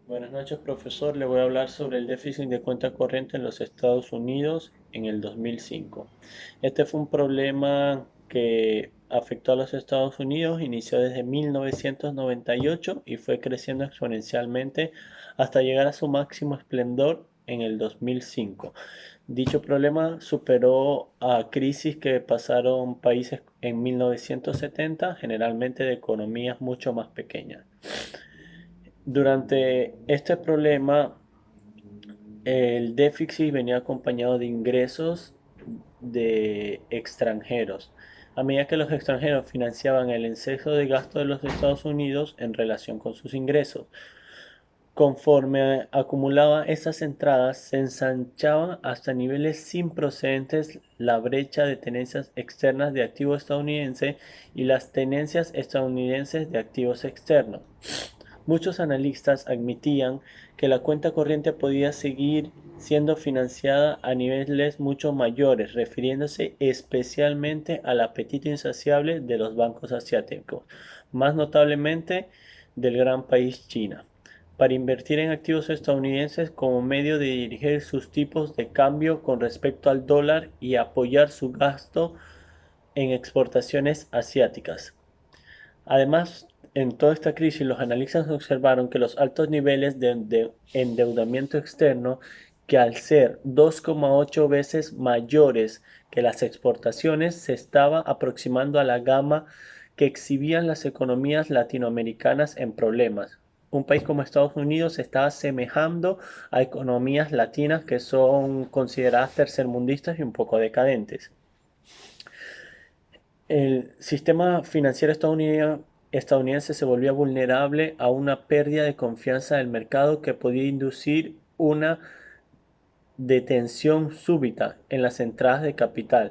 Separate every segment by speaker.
Speaker 1: Buenas noches, profesor. Le voy a hablar sobre el déficit de cuenta corriente en los Estados Unidos en el 2005. Este fue un problema que afectó a los Estados Unidos, inició desde 1998 y fue creciendo exponencialmente hasta llegar a su máximo esplendor en el 2005. Dicho problema superó a crisis que pasaron países en 1970, generalmente de economías mucho más pequeñas. Durante este problema, el déficit venía acompañado de ingresos de extranjeros. A medida que los extranjeros financiaban el exceso de gasto de los Estados Unidos en relación con sus ingresos, conforme acumulaba esas entradas, se ensanchaba hasta niveles sin precedentes la brecha de tenencias externas de activos estadounidenses y las tenencias estadounidenses de activos externos. Muchos analistas admitían que la cuenta corriente podía seguir siendo financiada a niveles mucho mayores, refiriéndose especialmente al apetito insaciable de los bancos asiáticos, más notablemente del gran país China, para invertir en activos estadounidenses como medio de dirigir sus tipos de cambio con respecto al dólar y apoyar su gasto en exportaciones asiáticas. Además, en toda esta crisis, los analistas observaron que los altos niveles de endeudamiento externo, que al ser 2,8 veces mayores que las exportaciones, se estaba aproximando a la gama que exhibían las economías latinoamericanas en problemas. Un país como Estados Unidos se estaba asemejando a economías latinas que son consideradas tercermundistas y un poco decadentes. El sistema financiero estadounidense se volvía vulnerable a una pérdida de confianza del mercado que podía inducir una detención súbita en las entradas de capital.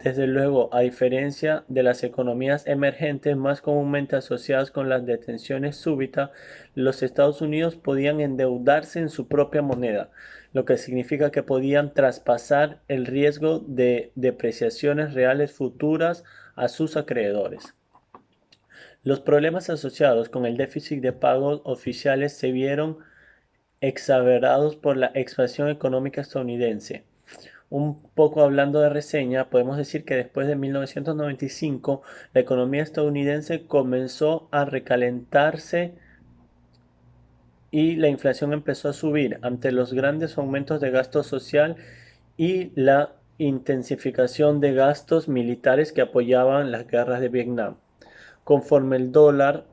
Speaker 1: Desde luego, a diferencia de las economías emergentes más comúnmente asociadas con las detenciones súbitas, los Estados Unidos podían endeudarse en su propia moneda, lo que significa que podían traspasar el riesgo de depreciaciones reales futuras a sus acreedores. Los problemas asociados con el déficit de pagos oficiales se vieron exagerados por la expansión económica estadounidense. Un poco hablando de reseña, podemos decir que después de 1995 la economía estadounidense comenzó a recalentarse y la inflación empezó a subir ante los grandes aumentos de gasto social y la intensificación de gastos militares que apoyaban las guerras de Vietnam. Conforme el dólar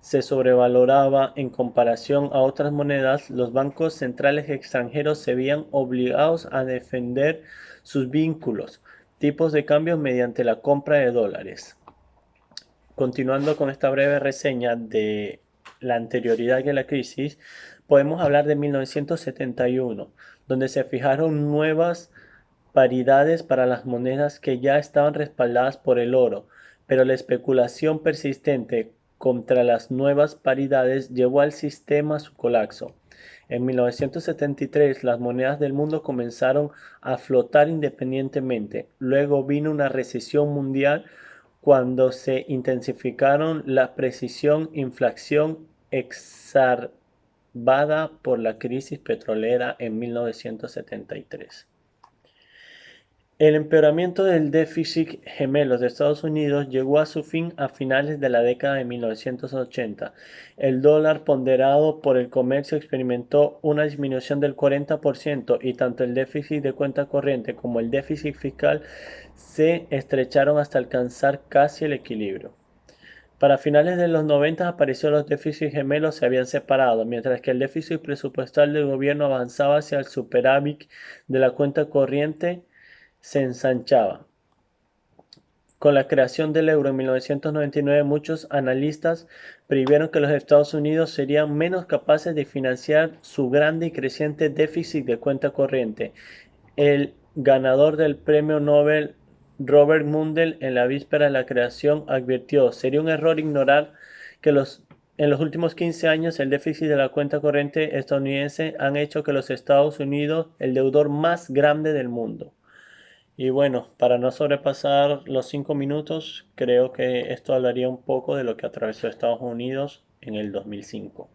Speaker 1: se sobrevaloraba en comparación a otras monedas, los bancos centrales extranjeros se veían obligados a defender sus vínculos, tipos de cambio mediante la compra de dólares. Continuando con esta breve reseña de la anterioridad de la crisis, podemos hablar de 1971, donde se fijaron nuevas paridades para las monedas que ya estaban respaldadas por el oro, pero la especulación persistente contra las nuevas paridades llevó al sistema a su colapso. En 1973 las monedas del mundo comenzaron a flotar independientemente. Luego vino una recesión mundial cuando se intensificaron la precisión inflación exacerbada por la crisis petrolera en 1973. El empeoramiento del déficit gemelos de Estados Unidos llegó a su fin a finales de la década de 1980. El dólar ponderado por el comercio experimentó una disminución del 40% y tanto el déficit de cuenta corriente como el déficit fiscal se estrecharon hasta alcanzar casi el equilibrio. Para finales de los 90 apareció los déficits gemelos se habían separado, mientras que el déficit presupuestal del gobierno avanzaba hacia el superávit de la cuenta corriente se ensanchaba. Con la creación del euro en 1999, muchos analistas previeron que los Estados Unidos serían menos capaces de financiar su grande y creciente déficit de cuenta corriente. El ganador del premio Nobel, Robert Mundell, en la víspera de la creación, advirtió: sería un error ignorar que en los últimos 15 años el déficit de la cuenta corriente estadounidense han hecho que los Estados Unidos el deudor más grande del mundo. Y bueno, para no sobrepasar los 5 minutos, creo que esto hablaría un poco de lo que atravesó Estados Unidos en el 2005.